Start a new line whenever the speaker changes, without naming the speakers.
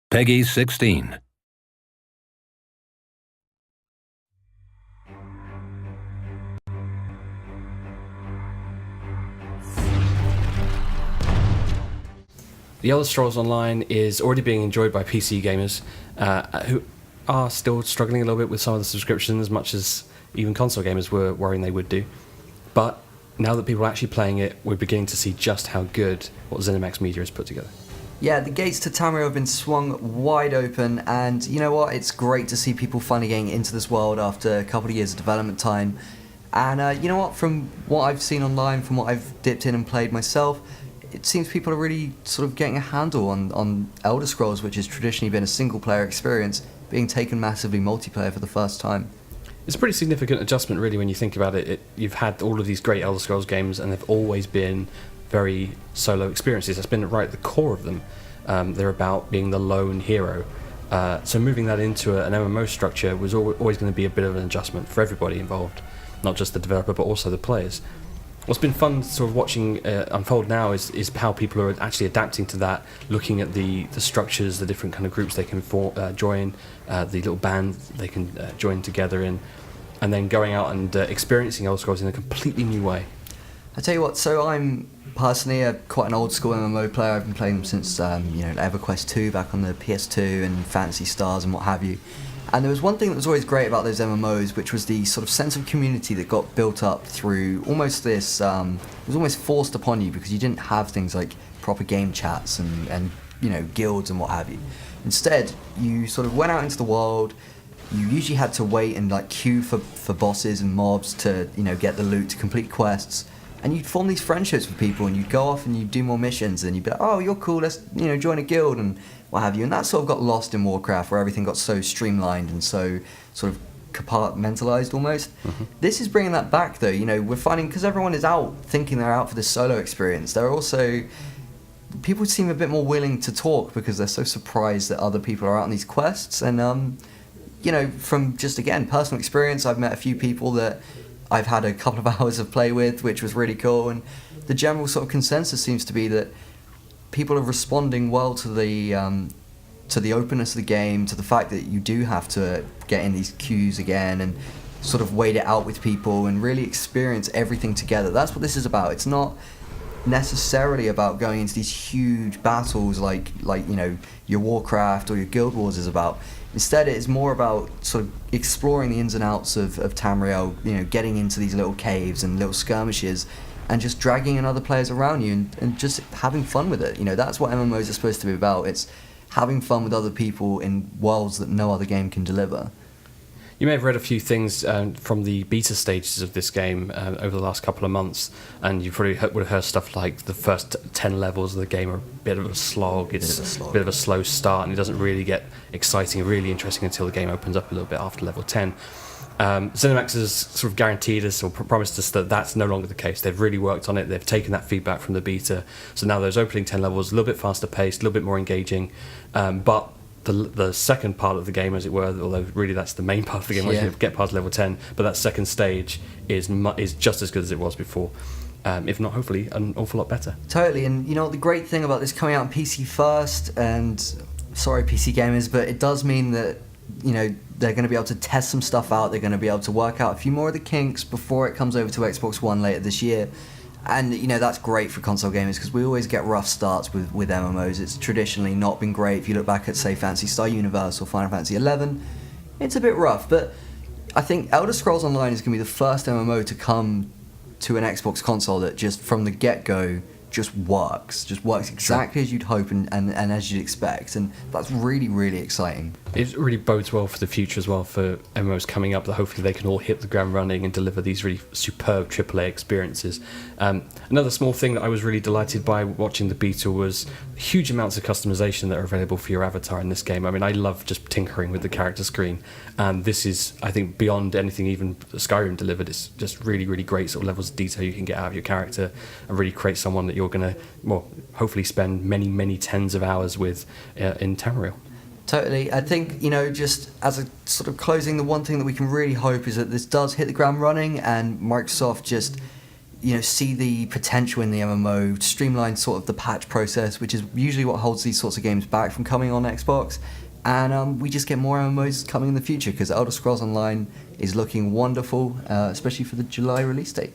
Peggy 16.
The Elder Scrolls Online is already being enjoyed by PC gamers who are still struggling a little bit with some of the subscriptions, as much as even console gamers were worrying they would do. But now that people are actually playing it, we're beginning to see just how good what ZeniMax Media has put together.
Yeah, the gates to Tamriel have been swung wide open, and you know what? It's great to see people finally getting into this world after a couple of years of development time. And you know what? From what I've seen online, from what I've dipped in and played myself, it seems people are really sort of getting a handle on Elder Scrolls, which has traditionally been a single-player experience, being taken massively multiplayer for the first time.
It's a pretty significant adjustment, really, when you think about it. You've had all of these great Elder Scrolls games, and they've always been very solo experiences. That's been right at the core of them. They're about being the lone hero. So moving that into an MMO structure was always going to be a bit of an adjustment for everybody involved, not just the developer, but also the players. What's been fun sort of watching unfold now is how people are actually adapting to that, looking at the structures, the different kind of groups they can join, the little bands they can join together in, and then going out and experiencing Elder Scrolls in a completely new way.
I tell you what, so I'm personally quite an old school MMO player. I've been playing them since EverQuest 2 back on the PS2 and Phantasy Stars and what have you. And there was one thing that was always great about those MMOs, which was the sort of sense of community that got built up through almost this, it was almost forced upon you because you didn't have things like proper game chats and guilds and what have you. Instead, you sort of went out into the world. You usually had to wait and queue for bosses and mobs to get the loot, to complete quests. And you'd form these friendships with people, and you'd go off and you'd do more missions, and you'd be like, oh, you're cool, let's join a guild and what have you. And that sort of got lost in Warcraft, where everything got so streamlined and so sort of compartmentalized almost. Mm-hmm. This is bringing that back, though. We're finding, because everyone is out thinking they're out for this solo experience, they're also, people seem a bit more willing to talk because they're so surprised that other people are out on these quests. And from just, again, personal experience, I've met a few people that I've had a couple of hours of play with, which was really cool, and the general sort of consensus seems to be that people are responding well to the openness of the game, to the fact that you do have to get in these queues again and sort of wait it out with people and really experience everything together. That's what this is about. It's not necessarily about going into these huge battles like your Warcraft or your Guild Wars is about. Instead, it is more about sort of exploring the ins and outs of Tamriel, getting into these little caves and little skirmishes and just dragging in other players around you and just having fun with it. That's what MMOs are supposed to be about. It's having fun with other people in worlds that no other game can deliver.
You may have read a few things from the beta stages of this game over the last couple of months, and you probably would have heard stuff like the first 10 levels of the game are a bit of a slog. It's a bit of a slow start, and it doesn't really get exciting, really interesting until the game opens up a little bit after level 10. ZeniMax has sort of guaranteed us or promised us that that's no longer the case. They've really worked on it. They've taken that feedback from the beta. So now those opening 10 levels, a little bit faster paced, a little bit more engaging, but the second part of the game, as it were, although really that's the main part of the game, once you get past level 10, but that second stage is just as good as it was before, if not hopefully an awful lot better.
Totally, and the great thing about this coming out on PC first, and sorry PC gamers, but it does mean that they're going to be able to test some stuff out. They're going to be able to work out a few more of the kinks before it comes over to Xbox One later this year. And that's great for console gamers because we always get rough starts with MMOs. It's traditionally not been great. If you look back at, say, Phantasy Star Universe or Final Fantasy XI, it's a bit rough. But I think Elder Scrolls Online is going to be the first MMO to come to an Xbox console that just from the get-go just works exactly as you'd hope and as you'd expect, and that's really, really exciting.
It really bodes well for the future as well for MMOs coming up, that hopefully they can all hit the ground running and deliver these really superb AAA experiences. Another small thing that I was really delighted by watching the beta was huge amounts of customization that are available for your avatar in this game. I mean, I love just tinkering with the character screen, and this is, I think, beyond anything even Skyrim delivered. It's just really, really great sort of levels of detail you can get out of your character and really create someone that you're going to, hopefully spend many, many tens of hours with in Tamriel.
Totally. I think, just as a sort of closing, the one thing that we can really hope is that this does hit the ground running and Microsoft just, see the potential in the MMO, streamline sort of the patch process, which is usually what holds these sorts of games back from coming on Xbox. And we just get more MMOs coming in the future because Elder Scrolls Online is looking wonderful, especially for the July release date.